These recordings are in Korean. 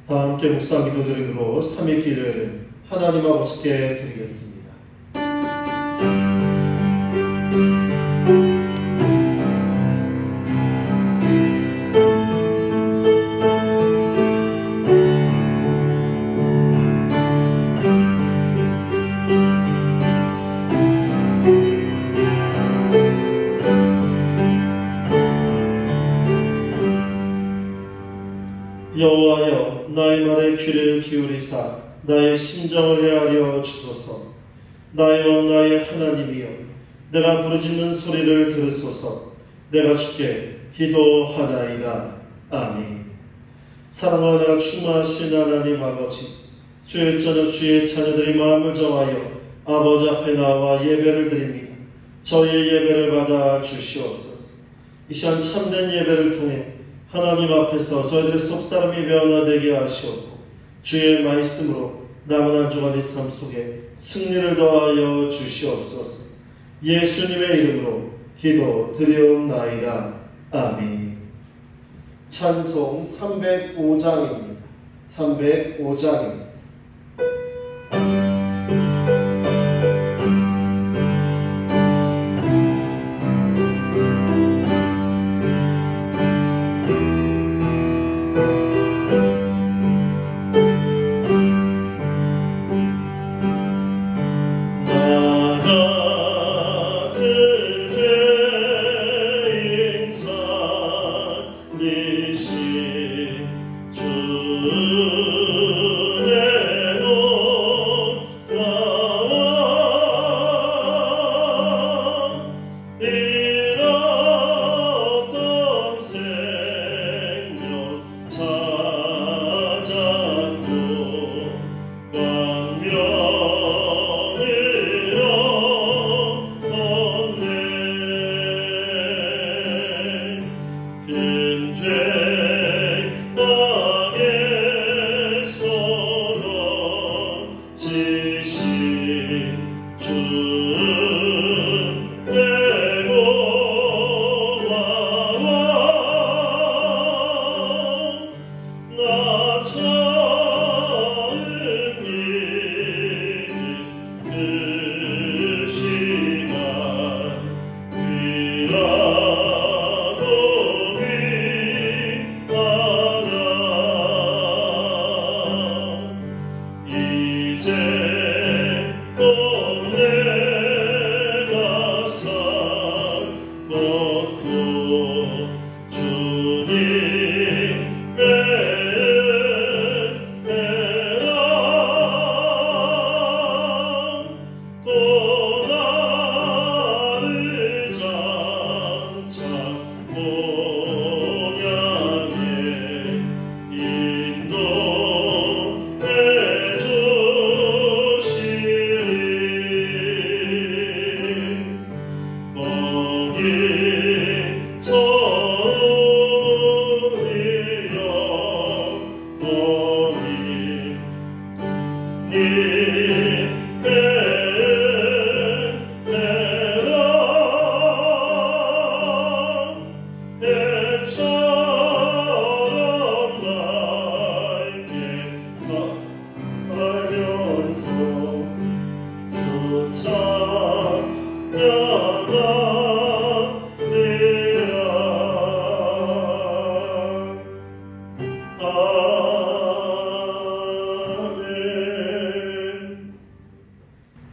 다 함께 묵상 기도드림으로 3일 기도회를 하나님 아버지께 드리겠습니다. 여호와여, 나의 말에 귀를 기울이사 나의 심정을 헤아려 주소서. 나의 왕 나의 하나님이여, 내가 부르짖는 소리를 들으소서. 내가 주께 기도하나이다. 아멘. 사랑과 내가 충만하신 하나님 아버지, 수요일 저녁 주의 자녀들이 마음을 정하여 아버지 앞에 나와 예배를 드립니다. 저희의 예배를 받아 주시옵소서. 이 시간 참된 예배를 통해 하나님 앞에서 저희들의 속사람이 변화되게 하시옵고, 주의 말씀으로 남은 한 주간의 삶 속에 승리를 더하여 주시옵소서. 예수님의 이름으로 기도드리옵나이다. 아멘. 찬송 305장입니다. 305장입니다.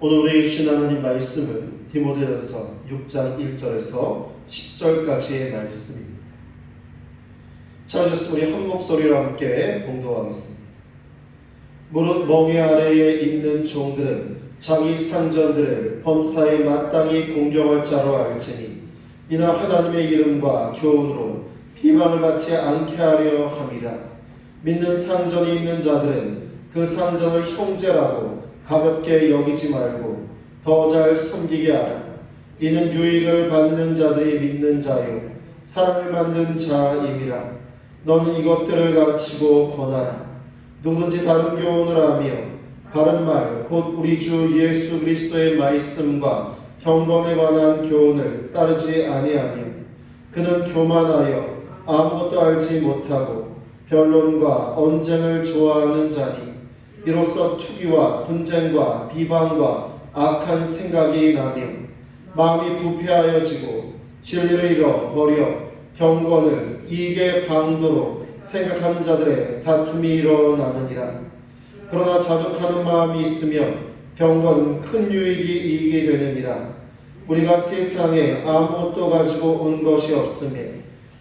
오늘 우리에게 주신 하나님 말씀은 디모데전서 6장 1절에서 10절까지의 말씀입니다. 찾으셨으면 우리 한 목소리로 함께 봉독하겠습니다. 무릇 멍에 아래에 있는 종들은 자기 상전들을 범사에 마땅히 공경할 자로 알지니 이나 하나님의 이름과 교훈으로 비방을 받지 않게 하려 함이라. 믿는 상전이 있는 자들은 그 상전을 형제라고 가볍게 여기지 말고 더 잘 섬기게 하라. 이는 유익을 받는 자들이 믿는 자요 사랑을 받는 자임이라. 너는 이것들을 가르치고 권하라. 누구든지 다른 교훈을 하며 바른 말 곧 우리 주 예수 그리스도의 말씀과 경건에 관한 교훈을 따르지 아니하며 그는 교만하여 아무것도 알지 못하고 변론과 언쟁을 좋아하는 자니 이로써 투기와 분쟁과 비방과 악한 생각이 나며 마음이 부패하여지고 진리를 잃어버려 경건을 이익의 방도로 생각하는 자들의 다툼이 일어나느니라. 그러나 자족하는 마음이 있으면 경건은 큰 이익이 되느니라. 우리가 세상에 아무것도 가지고 온 것이 없으며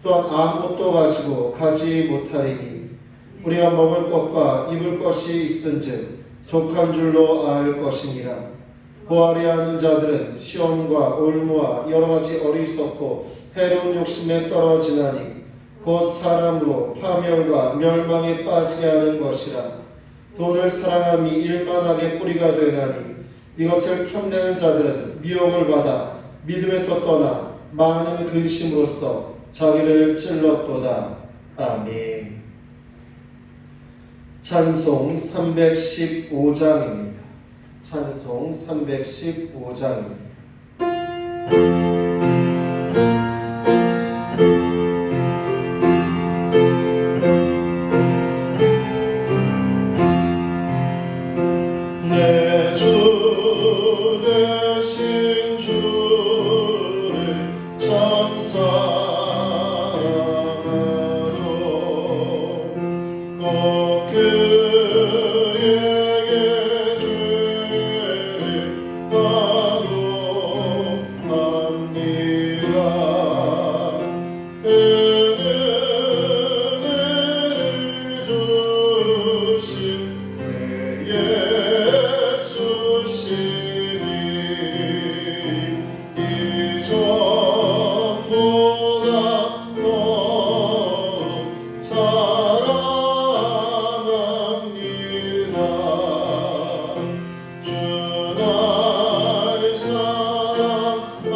또한 아무것도 가지고 가지 못하리니 우리가 먹을 것과 입을 것이 있은즉 족한 줄로 알 것이니라. 보아리 하는 자들은 시험과 올무와 여러가지 어리석고 해로운 욕심에 떨어지나니 곧 사람으로 파멸과 멸망에 빠지게 하는 것이라. 돈을 사랑함이 일만하게 뿌리가 되나니 이것을 탐내는 자들은 미혹을 받아 믿음에서 떠나 많은 근심으로써 자기를 찔렀도다. 아멘. 찬송 315장입니다. 찬송 315장입니다. 내 주 되신 주를 참 사랑하려 꼭 그에게 죄를 가고합니다. 그 은혜를 주신 내 예수시니 이전보다 더욱 사랑합니다. 주 날 사랑하사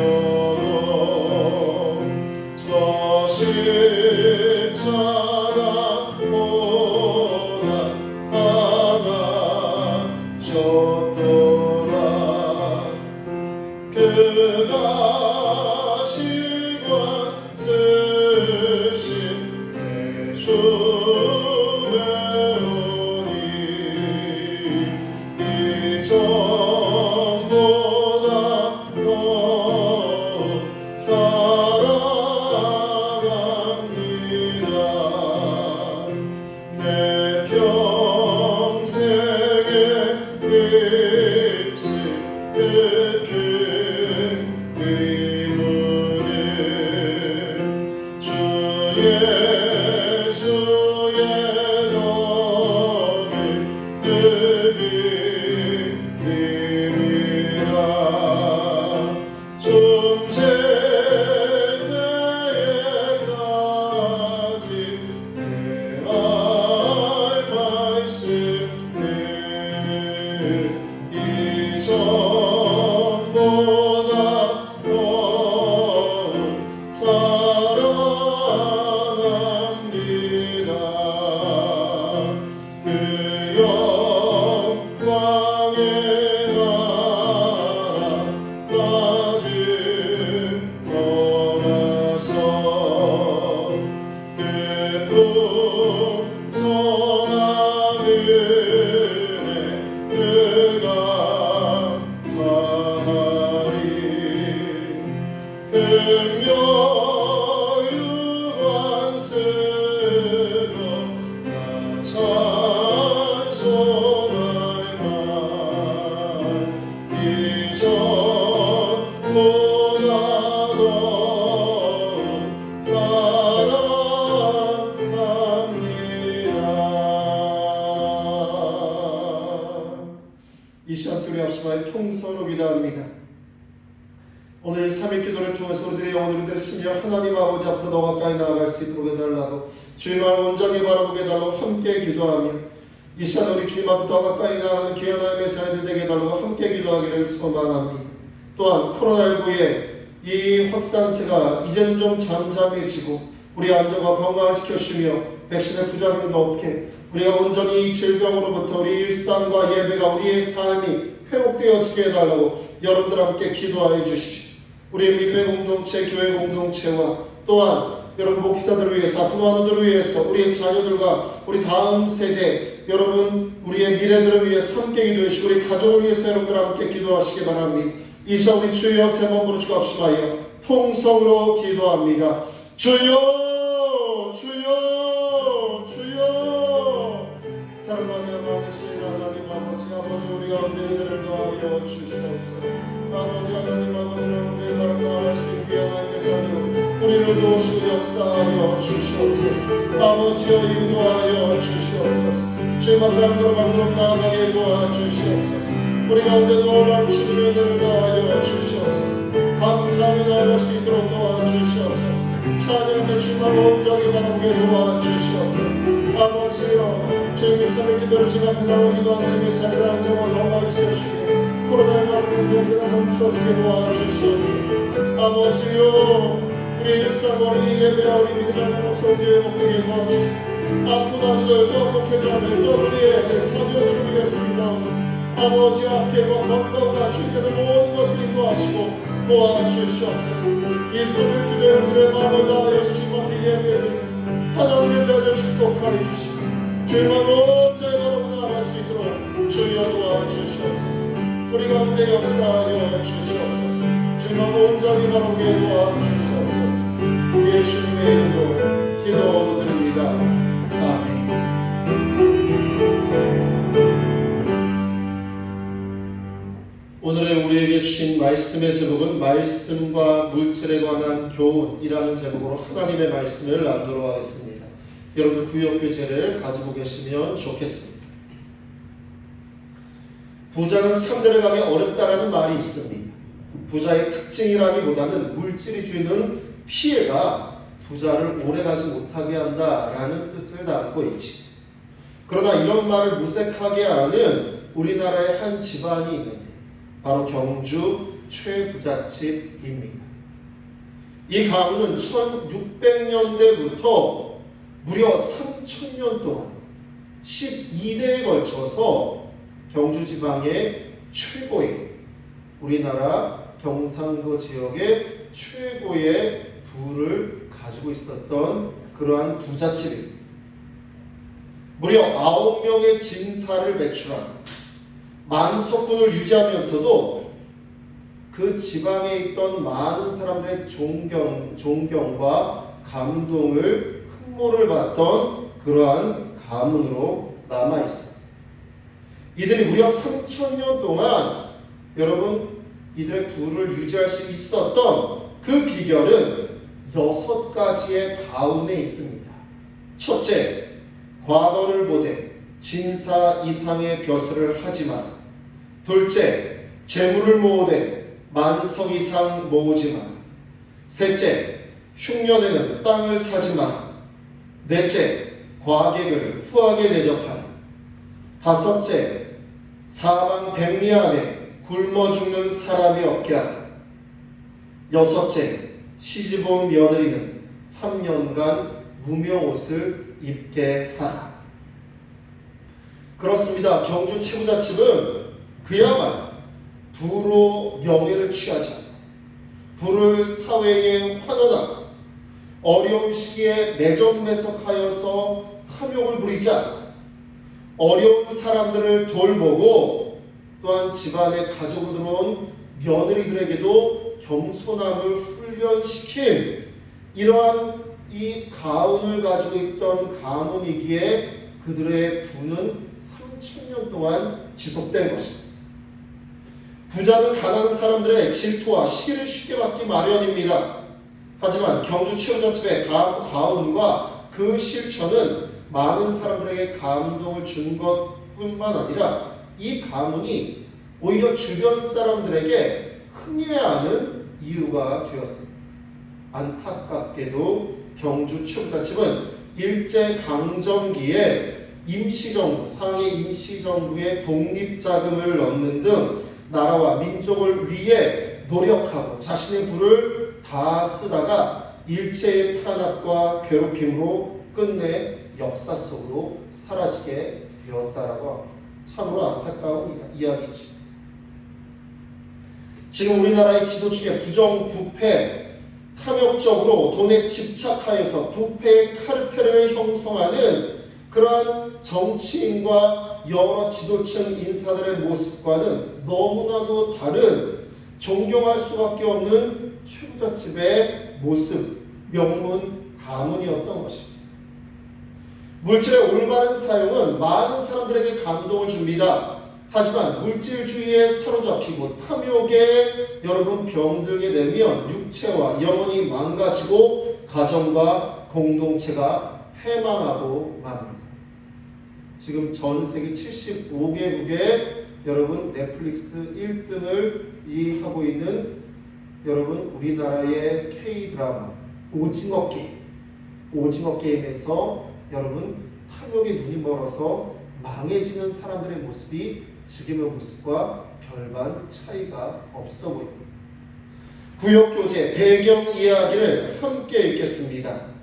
구하시려고 저 십자가 고난 당하셨도다. 그가 시관 쓰신 내 주의 오니 이전보다 더욱 사랑합니다. 내 평생의 빚을 그 의무를 주 예수의 덕을 느끼리라. 존재 때까지 내 알 말씀을 이전보다 더욱 사랑합니다. 그 영광의 나라 받을 거라서 그 풍성한 은혜 그가 사하리. 금요유관 쓰고 나 찬송할 만 이전보다 더욱 사랑합니다. 이 시간 우리 합심하여 통성으로 기도합니다. 오늘 3일 기도를 통해서 우리들의 영혼을 들으시며 하나님 아버지 앞으로 더 가까이 나아갈 수 있도록 해달라고 주님을 온전히 바라보게 해달라고 함께 기도하며 이 시간 우리 주님 앞으로 더 가까이 나아가는 귀한 하나님의 자녀들 되게 해달라고 함께 기도하기를 소망합니다. 또한 코로나19의 이 확산세가 이제는 좀 잠잠해지고 우리 안전과 건강을 지켜주시며 백신의 부작용도 없게 우리가 온전히 이 질병으로부터 우리 일상과 예배가 우리의 삶이 회복되어 주게 해달라고 여러분들 함께 기도하여 주십시오. 우리의 믿음의 공동체, 교회 공동체와 또한 여러분 목회자들을 위해서, 아픈 환우들을 위해서, 우리의 자녀들과 우리 다음 세대, 여러분 우리의 미래들을 위해서 함께 기도해주시고 우리 가족을 위해서 여러분들 함께 기도하시기 바랍니다. 이 시간 우리 주여 세 번 부르시고 합심하여 통성으로 기도합니다. 주여 주여 주여. 사랑하며 많으신 하나님 아버지, 우리 가운데 은혜를 더하여 주시옵소서. 아버지 하나님, 아버지의 바람 나아갈 수 있는 귀한 하나님의 자녀 우리를 도우시고 역사하여 주시옵소서. 아버지여 인도하여 주시옵소서. 주님 앞에 한 걸음 한 걸음 나아가게 도와주시옵소서. 우리 가운데 놀라운 주님의 은혜를 더하여 주시옵소서. 감사하며 나아갈 수 있도록 도와주시옵소서. 찬양하며 주님을 온전히 바라보게 도와주시옵소서. 아버지여, 주님의 삶을 기도를 지금 앞에 나오기도 하나님의 자리를 안정하고 건강을 세우시고 코로나19 확산세를 언제나 멈춰주게 도와주시옵소서. 아버지여, 우리 일상 어린이 예배와 우리 믿음의 공동체 회복되게 도와주시고 아픈 아들 또 목회자들 또 우리의 자녀들을 위해서입니다. 아버지 앞길과 건강과 주께서 모든 것을 인도하시고 도와주시옵소서. 이 새벽 기도에 우리들의 마음을 다하여 주님 앞에 예배드리는 하나님의 자녀 축복하여 주시고 주님만 온전히 바라보고 나아갈 수 있도록 주여 도와주시옵소서. 우리 가운데 역사하여 주시옵소서. 주님만 온전히 바라보게 도와주시옵소서. 예수님의 이름으로 기도드립니다. 아멘. 오늘의 우리에게 주신 말씀의 제목은 말씀과 물질에 관한 교훈이라는 제목으로 하나님의 말씀을 낭독하도록 하겠습니다. 여러분들 구역교재를 가지고 계시면 좋겠습니다. 부자는 상대를 가기 어렵다라는 말이 있습니다. 부자의 특징이라기보다는 물질이 주는 피해가 부자를 오래가지 못하게 한다라는 뜻을 담고 있지. 그러나 이런 말을 무색하게 하는 우리나라의 한 집안이 있는데 바로 경주 최부잣집입니다. 이 가문은 1600년대부터 무려 3000년 동안 12대에 걸쳐서 경주 지방의 최고의, 우리나라 경상도 지역의 최고의 부를 가지고 있었던 그러한 부잣집입니다. 무려 9명의 진사를 배출한 만석군을 유지하면서도 그 지방에 있던 많은 사람들의 존경과 감동을 흠모를 받던 그러한 가문으로 남아있습니다. 이들이 무려 3000년 동안 여러분 이들의 부를 유지할 수 있었던 그 비결은 6가지의 가운에 있습니다. 첫째, 과거를 보되 진사 이상의 벼슬을 하지만. 둘째, 재물을 모으되 만석 이상 모으지만. 셋째, 흉년에는 땅을 사지만. 넷째, 과객을 후하게 대접하라. 다섯째, 사방 백리 안에 굶어 죽는 사람이 없게 하라. 여섯째, 시집온 며느리는 3년간 무명옷을 입게 하라. 그렇습니다. 경주 최부잣집은 그야말로 부로 명예를 취하지 않고 부를 사회에 환원하고 어려운 시기에 매점매석하여서 탐욕을 부리지 않고 어려운 사람들을 돌보고 또한 집안에 가지고 들어온 며느리들에게도 겸손함을 훈련시킨 이러한 이 가운을 가지고 있던 가문이기에 그들의 부는 3000년 동안 지속된 것입니다. 부자는 가난한 사람들의 질투와 시기를 쉽게 받기 마련입니다. 하지만 경주 최부잣집의 가운과 그 실천은 많은 사람들에게 감동을 준 것뿐만 아니라 이 가문이 오히려 주변 사람들에게 흥해하는 이유가 되었습니다. 안타깝게도 경주 최부잣집은 일제강점기에 임시정부, 상해 임시정부의 독립자금을 넣는 등 나라와 민족을 위해 노력하고 자신의 부를 다 쓰다가 일제의 탄압과 괴롭힘으로 끝내 역사 속으로 사라지게 되었다라고 합니다. 참으로 안타까운 이야기죠. 지금 우리나라의 지도 중에 부정부패, 탐욕적으로 돈에 집착하여서 부패의 카르텔을 형성하는 그러한 정치인과 여러 지도층 인사들의 모습과는 너무나도 다른 존경할 수밖에 없는 최부잣집의 모습, 명문 가문이었던 것입니다. 물질의 올바른 사용은 많은 사람들에게 감동을 줍니다. 하지만 물질주의에 사로잡히고 탐욕에 여러분 병들게 되면 육체와 영혼이 망가지고 가정과 공동체가 패망하고 맙니다. 지금 전 세계 75개국에 여러분 넷플릭스 1등을 하고 있는 여러분 우리나라의 K-드라마 오징어 게임에서 여러분 탐욕에 눈이 멀어서 망해지는 사람들의 모습이 지금의 모습과 별반 차이가 없어 보입니다. 구역교제 배경 이야기를 함께 읽겠습니다.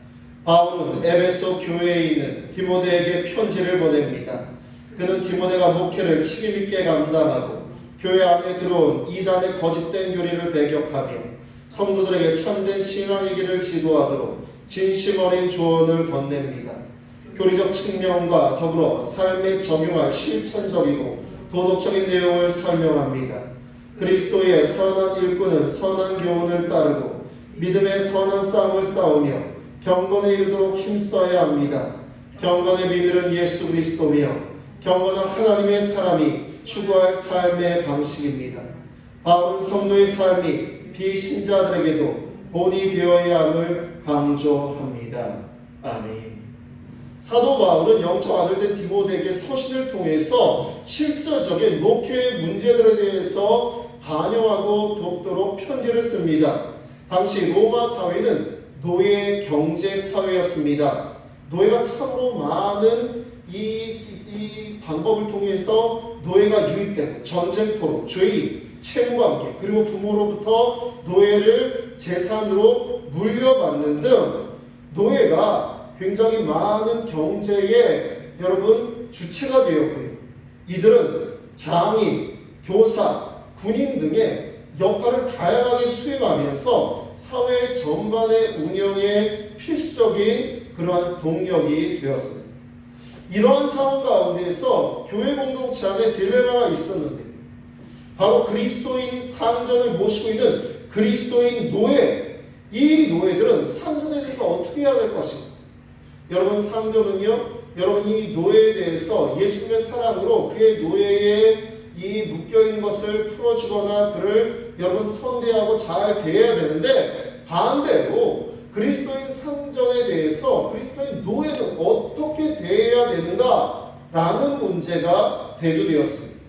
바울은 에베소 교회에 있는 디모데에게 편지를 보냅니다. 그는 디모데가 목회를 책임있게 감당하고 교회 안에 들어온 이단의 거짓된 교리를 배격하며 성도들에게 참된 신앙의 길을 지도하도록 진심 어린 조언을 건넵니다. 교리적 측면과 더불어 삶에 적용할 실천적이고 도덕적인 내용을 설명합니다. 그리스도의 선한 일꾼은 선한 교훈을 따르고 믿음의 선한 싸움을 싸우며 경건에 이르도록 힘써야 합니다. 경건의 비밀은 예수 그리스도며 경건은 하나님의 사람이 추구할 삶의 방식입니다. 바울은 성도의 삶이 비신자들에게도 본이 되어야 함을 강조합니다. 아멘. 사도 바울은 영적 아들된 디모데에게 서신을 통해서 실질적인 목회의 문제들에 대해서 반영하고 돕도록 편지를 씁니다. 당시 로마 사회는 노예 경제 사회였습니다. 노예가 참으로 많은 이 방법을 통해서 노예가 유입되고 전쟁포로 죄인, 채무가 함께 그리고 부모로부터 노예를 재산으로 물려받는 등 노예가 굉장히 많은 경제의 여러분 주체가 되었고요. 이들은 장인, 교사, 군인 등의 역할을 다양하게 수행하면서 사회 전반의 운영에 필수적인 그러한 동력이 되었습니다. 이러한 상황 가운데에서 교회 공동체 안에 딜레마가 있었는데 바로 그리스도인 상전을 모시고 있는 그리스도인 노예, 이 노예들은 상전에 대해서 어떻게 해야 될 것인가? 여러분 상전은요, 여러분 이 노예에 대해서 예수님의 사랑으로 그의 노예에 이 묶여있는 것을 풀어주거나 그를 여러분 선대하고 잘 대해야 되는데 반대로 그리스도인 상전에 대해서 그리스도인 노예는 어떻게 대해야 되는가 라는 문제가 대두되었습니다.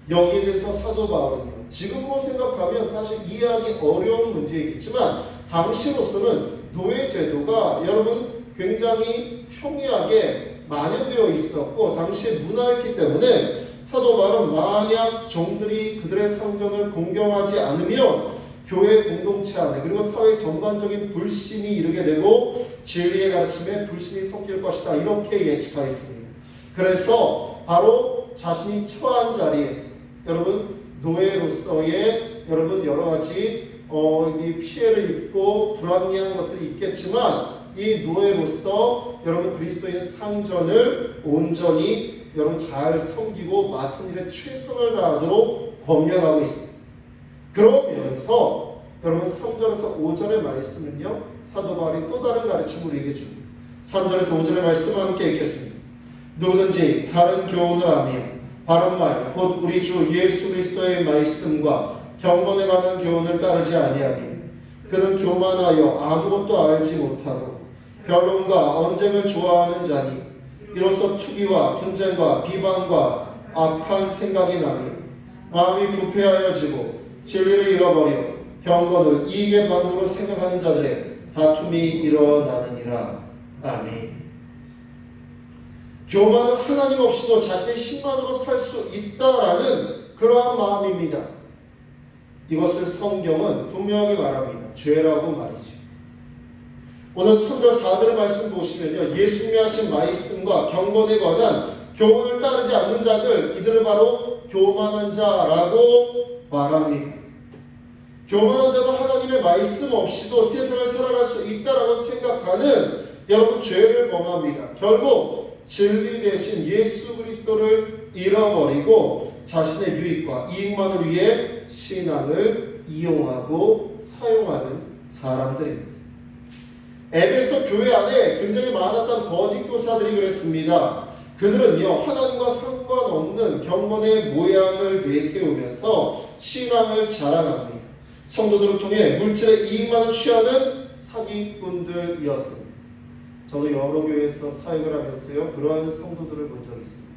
여기에 대해서 사도 바울은요, 지금으로 생각하면 사실 이해하기 어려운 문제이겠지만 당시로서는 노예 제도가 여러분 굉장히 평이하게 만연되어 있었고 당시의 문화였기 때문에 사도 바울은 만약 종들이 그들의 상전을 공경하지 않으면 교회 공동체 안에 그리고 사회 전반적인 불신이 이르게 되고 진리의 가르침에 불신이 섞일 것이다 이렇게 예측하였습니다. 그래서 바로 자신이 처한 자리에서 여러분 노예로서의 여러분 여러 가지 이 피해를 입고 불합리한 것들이 있겠지만 이 노예로서 여러분 그리스도인 상전을 온전히 여러분 잘 섬기고 맡은 일에 최선을 다하도록 권면하고 있습니다. 그러면서 여러분 3절에서 5절의 말씀은요 사도 바울이 또 다른 가르침을 얘기해 줍니다. 3절에서 5절의 말씀 함께 읽겠습니다. 누구든지 다른 교훈을 하며 바른 말 곧 우리 주 예수 그리스도의 말씀과 경건에 관한 교훈을 따르지 아니하며 그는 교만하여 아무것도 알지 못하고 변론과 언쟁을 좋아하는 자니 이로써 투기와 분쟁과 비방과 악한 생각이 나며 마음이 부패하여지고 진리를 잃어버려 경건을 이익의 방으로 생각하는 자들의 다툼이 일어나느니라. 아멘. 교만은 하나님 없이도 자신의 힘만으로 살 수 있다라는 그러한 마음입니다. 이것을 성경은 분명하게 말합니다. 죄라고 말이죠. 오늘 3절 4절의 말씀 보시면요, 예수님이 하신 말씀과 경건에 관한 교훈을 따르지 않는 자들, 이들을 바로 교만한 자라고 말합니다. 교만한 자도 하나님의 말씀 없이도 세상을 살아갈 수 있다라고 생각하는 여러분 죄를 범합니다. 결국 진리 대신 예수 그리스도를 잃어버리고 자신의 유익과 이익만을 위해 신앙을 이용하고 사용하는 사람들입니다. 에베소 교회 안에 굉장히 많았던 거짓 교사들이 그랬습니다. 그들은요 하나님과 상관없는 경건의 모양을 내세우면서 신앙을 자랑합니다. 성도들을 통해 물질의 이익만을 취하는 사기꾼들이었습니다. 저도 여러 교회에서 사역을 하면서요 그러한 성도들을 본 적이 있습니다.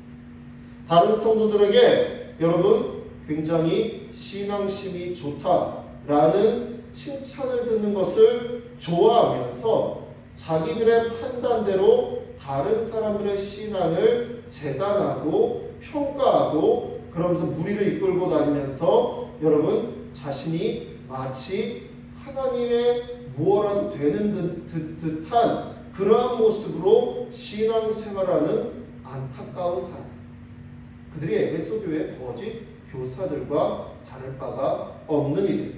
다른 성도들에게 여러분 굉장히 신앙심이 좋다라는 칭찬을 듣는 것을 좋아하면서 자기들의 판단대로 다른 사람들의 신앙을 재단하고 평가하고 그러면서 무리를 이끌고 다니면서 여러분 자신이 마치 하나님의 무엇라도 되는 듯한 그러한 모습으로 신앙생활하는 안타까운 사람. 그들이 에베소 교회의 거짓 교사들과 다를 바가 없는 이들.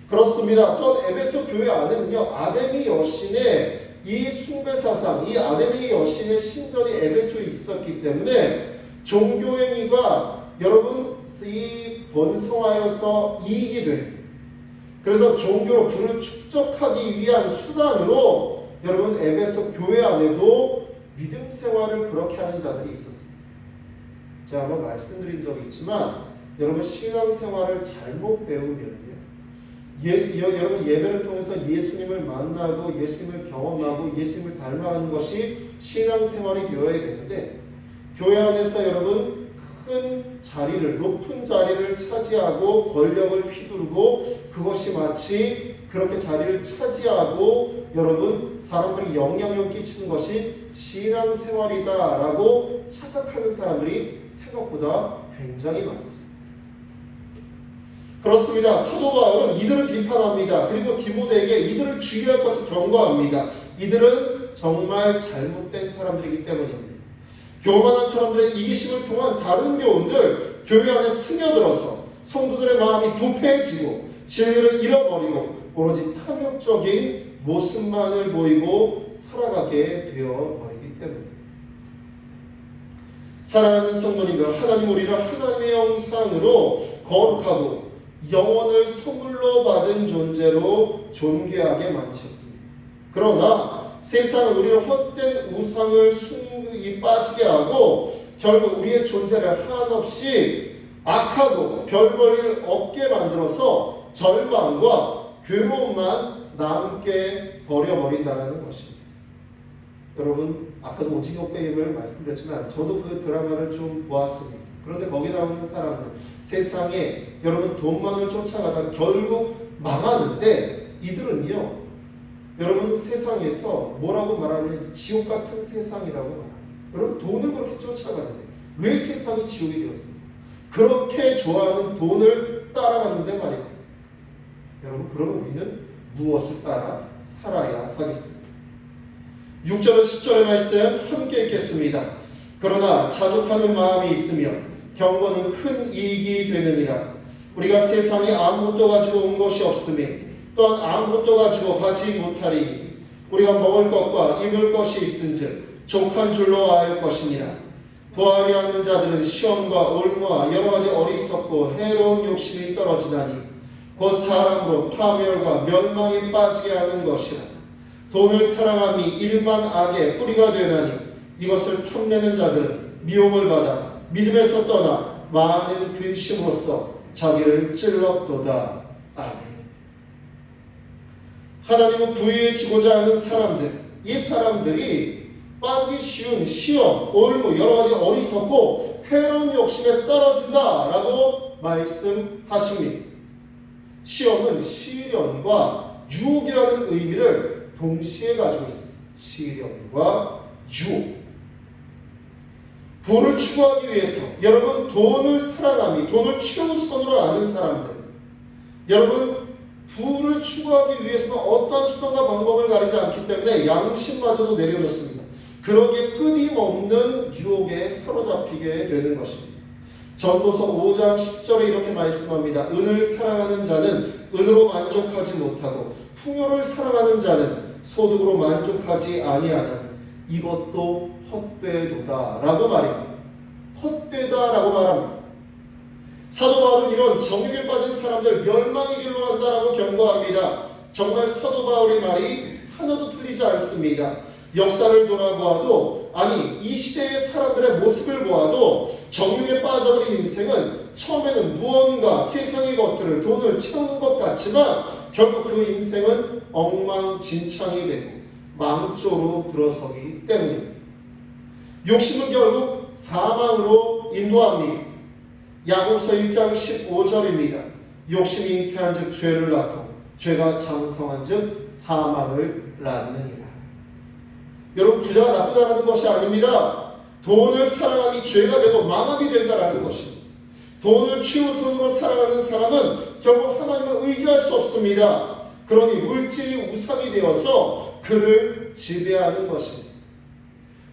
그렇습니다. 또 에베소 교회 안에는요 아데미 여신의 이 숭배 사상, 이 아데미 여신의 신전이 에베소에 있었기 때문에 종교행위가 여러분 이 번성하여서 이익이 돼. 그래서 종교로 부를 축적하기 위한 수단으로 여러분 에베소 교회 안에도 믿음 생활을 그렇게 하는 자들이 있었습니다. 제가 한번 말씀드린 적이 있지만 여러분 신앙생활을 잘못 배우면요 여러분 예배를 통해서 예수님을 만나고 예수님을 경험하고 예수님을 닮아가는 것이 신앙생활이 되어야 되는데 교회 안에서 여러분 큰 자리를 높은 자리를 차지하고 권력을 휘두르고 그것이 마치 그렇게 자리를 차지하고 여러분 사람들이 영향을 끼치는 것이 신앙생활이다라고 착각하는 사람들이 생각보다 굉장히 많습니다. 그렇습니다. 사도 바울은 이들을 비판합니다. 그리고 디모데에게 이들을 주의할 것을 경고합니다. 이들은 정말 잘못된 사람들이기 때문입니다. 교만한 사람들의 이기심을 통한 다른 교훈들 교회 안에 스며들어서 성도들의 마음이 부패해지고 진리를 잃어버리고 오로지 탐욕적인 모습만을 보이고 살아가게 되어버리기 때문입니다. 사랑하는 성도님들, 하나님 우리를 하나님의 형상으로 거룩하고 영원을 선물로 받은 존재로 존귀하게 만드셨습니다. 그러나 세상은 우리를 헛된 우상을 순이 빠지게 하고 결국 우리의 존재를 한없이 악하고 별 볼 일 없게 만들어서 절망과 괴로움만 남게 버려버린다는 것입니다. 여러분 아까도 오징어 게임을 말씀드렸지만 저도 그 드라마를 좀 보았습니다. 그런데 거기 나오는 사람들 세상에 여러분 돈만을 쫓아가다 결국 망하는데 이들은요 여러분 세상에서 뭐라고 말하느냐 지옥 같은 세상이라고 말합니다. 여러분 돈을 그렇게 쫓아가는데 왜 세상이 지옥이 되었습니까? 그렇게 좋아하는 돈을 따라가는데 말입니다. 여러분 그러면 우리는 무엇을 따라 살아야 하겠습니까? 6절과 10절의 말씀 함께 읽겠습니다. 그러나 자족하는 마음이 있으며 경건은 큰 이익이 되느니라. 우리가 세상에 아무것도 가지고 온 것이 없으며 또한 아무것도 가지고 가지 못하리니 우리가 먹을 것과 입을 것이 있은즉 족한 줄로 알 것이니라. 부하려 하는 자들은 시험과 올무와 여러 가지 어리석고 해로운 욕심이 떨어지나니 곧 사람으로 파멸과 멸망에 빠지게 하는 것이라. 돈을 사랑함이 일만 악의 뿌리가 되나니 이것을 탐내는 자들은 미혹을 받아 믿음에서 떠나 많은 근심으로써 자기를 찔렀도다. 아멘. 하나님은 부유해지고자 하는 사람들, 이 사람들이 빠지기 쉬운 시험, 올무, 여러 가지 어리석고 해로운 욕심에 떨어진다라고 말씀하십니다. 시험은 시련과 유혹이라는 의미를 동시에 가지고 있습니다. 시련과 유혹. 돈을 추구하기 위해서 여러분 돈을 사랑하니 돈을 최우선으로 아는 사람들, 여러분 부를 추구하기 위해서는 어떠한 수단과 방법을 가리지 않기 때문에 양심마저도 내려놓습니다. 그러기에 끊임없는 유혹에 사로잡히게 되는 것입니다. 전도서 5장 10절에 이렇게 말씀합니다. 은을 사랑하는 자는 은으로 만족하지 못하고 풍요를 사랑하는 자는 소득으로 만족하지 아니하나니 이것도 헛되도다 라고 말입니다. 헛되다 라고 말합니다. 사도 바울은 이런 정욕에 빠진 사람들 멸망의 길로 간다라고 경고합니다. 정말 사도 바울의 말이 하나도 틀리지 않습니다. 역사를 돌아보아도, 아니 이 시대의 사람들의 모습을 보아도 정욕에 빠져버린 인생은 처음에는 무언가 세상의 것들을, 돈을 채우는 것 같지만 결국 그 인생은 엉망진창이 되고 망조로 들어서기 때문입니다. 욕심은 결국 사망으로 인도합니다. 야고보서 1장 15절입니다. 욕심이 잉태한 즉 죄를 낳고 죄가 장성한 즉 사망을 낳느니라. 여러분, 부자가 나쁘다는 것이 아닙니다. 돈을 사랑함이 죄가 되고 망함이 된다는 것입니다. 돈을 최우선으로 사랑하는 사람은 결국 하나님을 의지할 수 없습니다. 그러니 물질이 우상이 되어서 그를 지배하는 것입니다.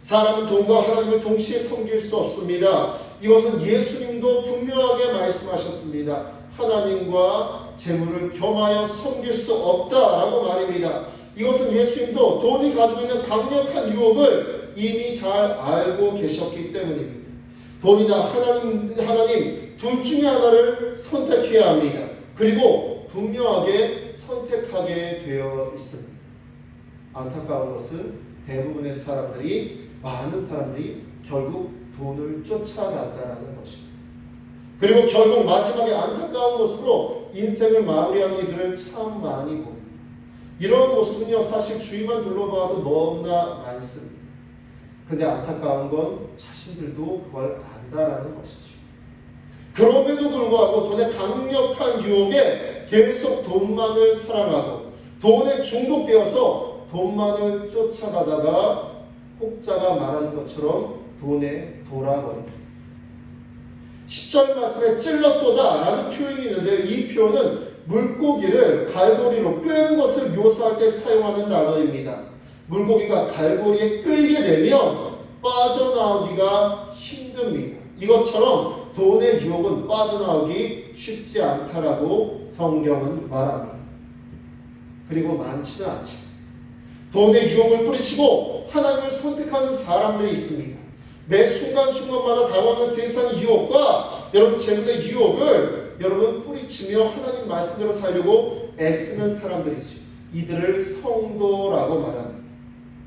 사람은 돈과 하나님을 동시에 섬길 수 없습니다. 이것은 예수님도 분명하게 말씀하셨습니다. 하나님과 재물을 겸하여 섬길 수 없다라고 말입니다. 이것은 예수님도 돈이 가지고 있는 강력한 유혹을 이미 잘 알고 계셨기 때문입니다. 돈이나 하나님 둘 중에 하나를 선택해야 합니다. 그리고 분명하게 선택하게 되어 있습니다. 안타까운 것은 대부분의 사람들이, 많은 사람들이 결국 돈을 쫓아간다는 것입니다. 그리고 결국 마지막에 안타까운 모습으로 인생을 마무리한 이들을 참 많이 봅니다. 이런 모습은요, 사실 주위만 둘러봐도 너무나 많습니다. 근데 안타까운 건 자신들도 그걸 안다라는 것이죠. 그럼에도 불구하고 돈의 강력한 유혹에 계속 돈만을 사랑하고 돈에 중독되어서 돈만을 쫓아가다가 혹자가 말하는 것처럼 돈에 돌아버립니다. 10절 말씀에 찔렀도다 라는 표현이 있는데, 이 표현은 물고기를 갈고리로 꿰는 것을 묘사할 때 사용하는 단어입니다. 물고기가 갈고리에 끌게 되면 빠져나오기가 힘듭니다. 이것처럼 돈의 유혹은 빠져나오기 쉽지 않다라고 성경은 말합니다. 그리고 많지는 않죠. 돈의 유혹을 뿌리치고 하나님을 선택하는 사람들이 있습니다. 매 순간순간마다 다가오는 세상의 유혹과 여러분 재물의 유혹을 여러분 뿌리치며 하나님 말씀대로 살려고 애쓰는 사람들이죠. 이들을 성도라고 말합니다.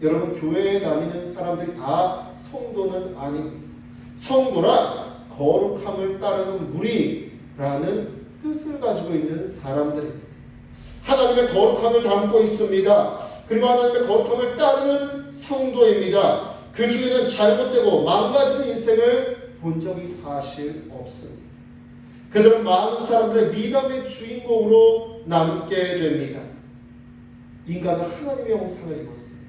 여러분, 교회에 다니는 사람들이 다 성도는 아닙니다. 성도란 거룩함을 따르는 무리라는 뜻을 가지고 있는 사람들입니다. 하나님의 거룩함을 담고 있습니다. 그리고 하나님의 거룩함을 따르는 성도입니다. 그 중에는 잘못되고 망가지는 인생을 본 적이 사실 없습니다. 그들은 많은 사람들의 미담의 주인공으로 남게 됩니다. 인간은 하나님의 형상을 입었습니다.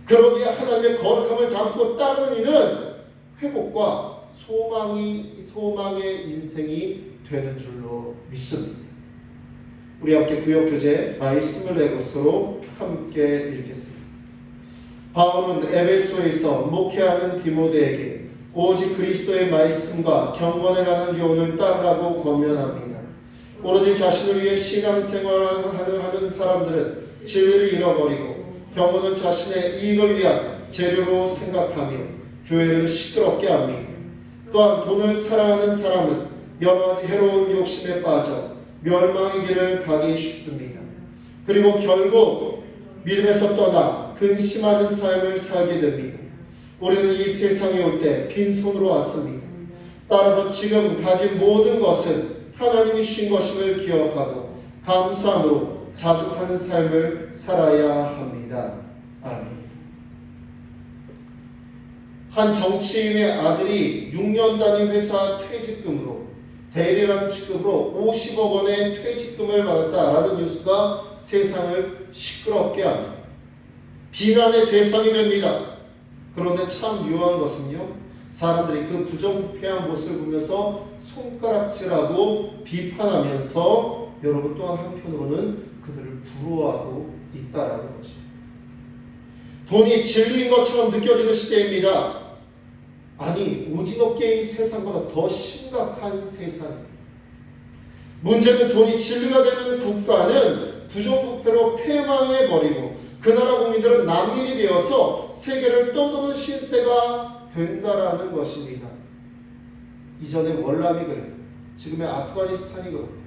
그러기에 하나님의 거룩함을 담고 따르는 이는 회복과 소망의 인생이 되는 줄로 믿습니다. 우리 함께 구역교제 말씀을 내고서로 함께 읽겠습니다. 바울은 에베소에서 목회하는 디모데에게 오직 그리스도의 말씀과 경건에 관한 교훈을 따르라고 권면합니다. 오로지 자신을 위해 신앙생활을 하는 사람들은 진리를 잃어버리고 경건을 자신의 이익을 위한 재료로 생각하며 교회를 시끄럽게 합니다. 또한 돈을 사랑하는 사람은 여러 해로운 욕심에 빠져 멸망의 길을 가기 쉽습니다. 그리고 결국 믿음에서 떠나 근심하는 삶을 살게 됩니다. 우리는 이 세상에 올 때 빈손으로 왔습니다. 따라서 지금 가진 모든 것은 하나님이 주신 것임을 기억하고 감사함으로 자족하는 삶을 살아야 합니다. 아멘. 한 정치인의 아들이 6년 단위 회사 퇴직금으로 대리란 직급으로 50억 원의 퇴직금을 받았다라는 뉴스가 세상을 시끄럽게 합니다. 비난의 대상이 됩니다. 그런데 참 묘한 것은요, 사람들이 그 부정부패한 모습을 보면서 손가락질하고 비판하면서 여러분 또한 한편으로는 그들을 부러워하고 있다라는 것입니다. 돈이 진리인 것처럼 느껴지는 시대입니다. 아니, 오징어 게임 세상보다 더 심각한 세상입니다. 문제는 돈이 진리가 되는 국가는 부정부패로 패망해버리고 그 나라 국민들은 난민이 되어서 세계를 떠도는 신세가 된다라는 것입니다. 이전에 월남이 그랬고 지금의 아프가니스탄이 그렇고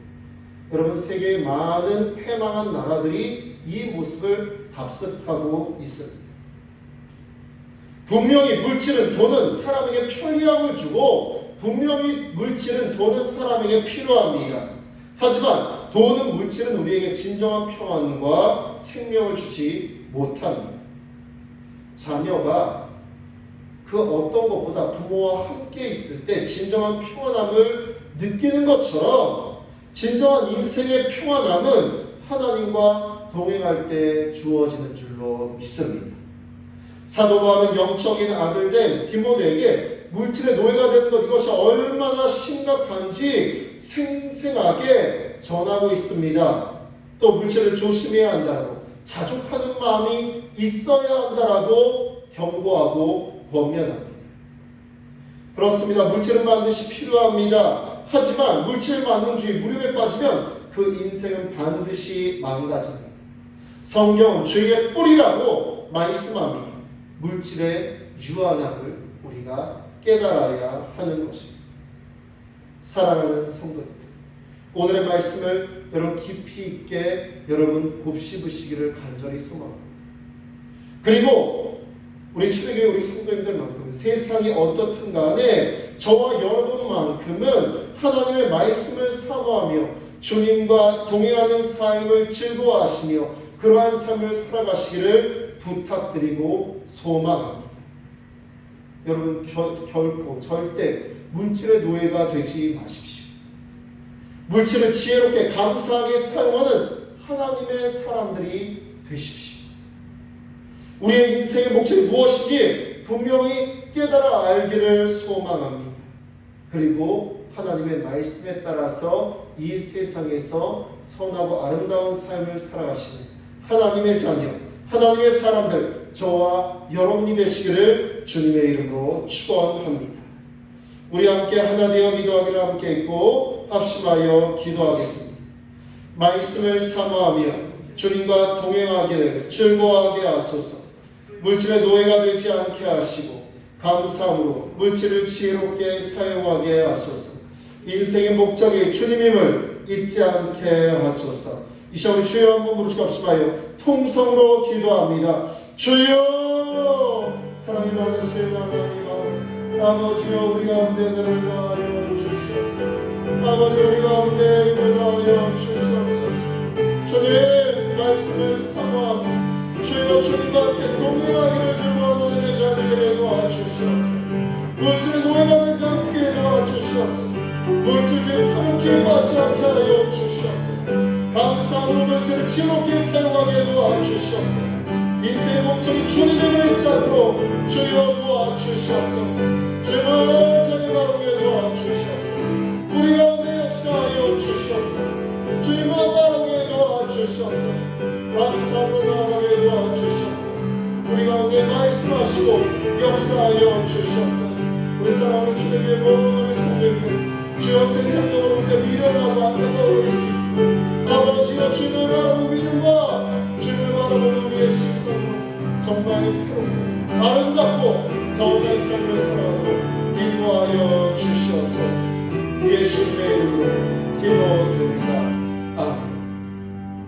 여러분 세계의 많은 패망한 나라들이 이 모습을 답습하고 있습니다. 분명히 물질은 돈은 사람에게 편리함을 주고 분명히 물질은 돈은 사람에게 필요합니다. 하지만 돈은 물질은 우리에게 진정한 평안과 생명을 주지 못합니다. 자녀가 그 어떤 것보다 부모와 함께 있을 때 진정한 평안함을 느끼는 것처럼 진정한 인생의 평안함은 하나님과 동행할 때 주어지는 줄로 믿습니다. 사도 바울은 영적인 아들된 디모데에게 물질의 노예가 되는 것 이것이 얼마나 심각한지 생생하게 전하고 있습니다. 또 물질을 조심해야 한다라고 자족하는 마음이 있어야 한다라고 경고하고 권면합니다. 그렇습니다. 물질은 반드시 필요합니다. 하지만 물질 만능주의 무료에 빠지면 그 인생은 반드시 망가집니다. 성경은 죄의 뿌리라고 말씀합니다. 물질의 유한함을 우리가 깨달아야 하는 것입니다. 사랑하는 성도님, 오늘의 말씀을 여러분 깊이 있게 여러분 곱씹으시기를 간절히 소망합니다. 그리고 우리 초대교회 우리 성도님들만큼은 세상이 어떻든 간에 저와 여러분만큼은 하나님의 말씀을 사모하며 주님과 동행하는 삶을 즐거워하시며 그러한 삶을 살아가시기를 부탁드리고 소망합니다. 여러분 결코 절대 물질의 노예가 되지 마십시오. 물질을 지혜롭게 감사하게 사용하는 하나님의 사람들이 되십시오. 우리의 인생의 목적이 무엇인지 분명히 깨달아 알기를 소망합니다. 그리고 하나님의 말씀에 따라서 이 세상에서 선하고 아름다운 삶을 살아가시는 하나님의 자녀, 하나님의 사람들, 저와 여러분이 되시기를 주님의 이름으로 축원합니다. 우리 함께 하나 되어 기도하기를 함께 있고 합심하여 기도하겠습니다. 말씀을 사모하며 주님과 동행하기를 즐거워하게 하소서. 물질의 노예가 되지 않게 하시고 감사함으로 물질을 지혜롭게 사용하게 하소서. 인생의 목적이 주님임을 잊지 않게 하소서. 이 시간 우리 주여 한번 부르시고 합심하여 통성으로 기도합니다. 주여, 사랑이 많으신 하나님 아버지여, 우리 가운데 은혜를 더하여 주시옵소서. 아버지, 우리 가운데 힘을 더하여 주시옵소서. 주님 말씀을 사모하며 주여 주님과 함께 동행하기를 즐거워하는 하나님의 자녀들에게 도와주시옵소서. 물질의 노예가 되지 않게 도와주시옵소서. 물질주의 탐욕주의 빠지지 않게 하여 주시옵소서. 감사함으로 물질을 지혜롭게 사용하게 도와주시옵소서. 인생의 목적이 주님을 잊지 않도록 주여 도와주시옵소서. 주님을 전히 바라보게 도와주시옵소서. 우리 가운데 역사하여 주시옵소서. 주님을 바라보게 도와주시옵소서. 감사함으로 나아가게 도와주시옵소서. 우리 가운데 말씀하시고 역사하여 주시옵소서. 우리 사랑하는 주님의 모든 우리 성도님들 주여 세상적으로부터 미련하고 안타까울 수 있습니다. 아버지여, 주님을 바라보는 믿음과 주님을 바라보는 우리의 시선으로 정말 새롭고 아름답고 선한 삶을 살아가도록 인도하여 주시옵소서. 예수님의 이름으로 기도드립니다. 아멘.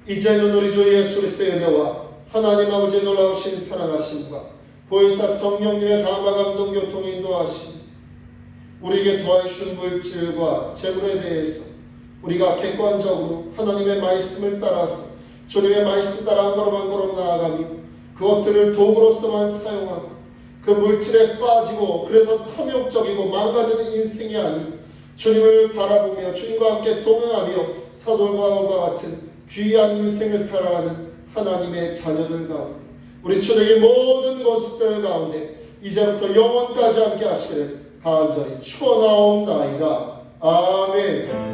이제는 우리 주 예수 그리스도의 은혜와 하나님 아버지의 놀라우신 사랑하심과 보혜사 성령님의 감화 감동 교통 인도하심, 우리에게 더하신 물질과 재물에 대해서 우리가 객관적으로 하나님의 말씀을 따라서 주님의 말씀 따라 한 걸음 한 걸음 나아가며 그것들을 도구로서만 사용하고 그 물질에 빠지고 그래서 탐욕적이고 망가지는 인생이 아닌 주님을 바라보며 주님과 함께 동행하며 사도바울과 같은 귀한 인생을 살아가는 하나님의 자녀들 가운데 우리 초대의 모든 모습들 가운데 이제부터 영원까지 함께 하시기를 간절히 축원하옵나이다. 아멘.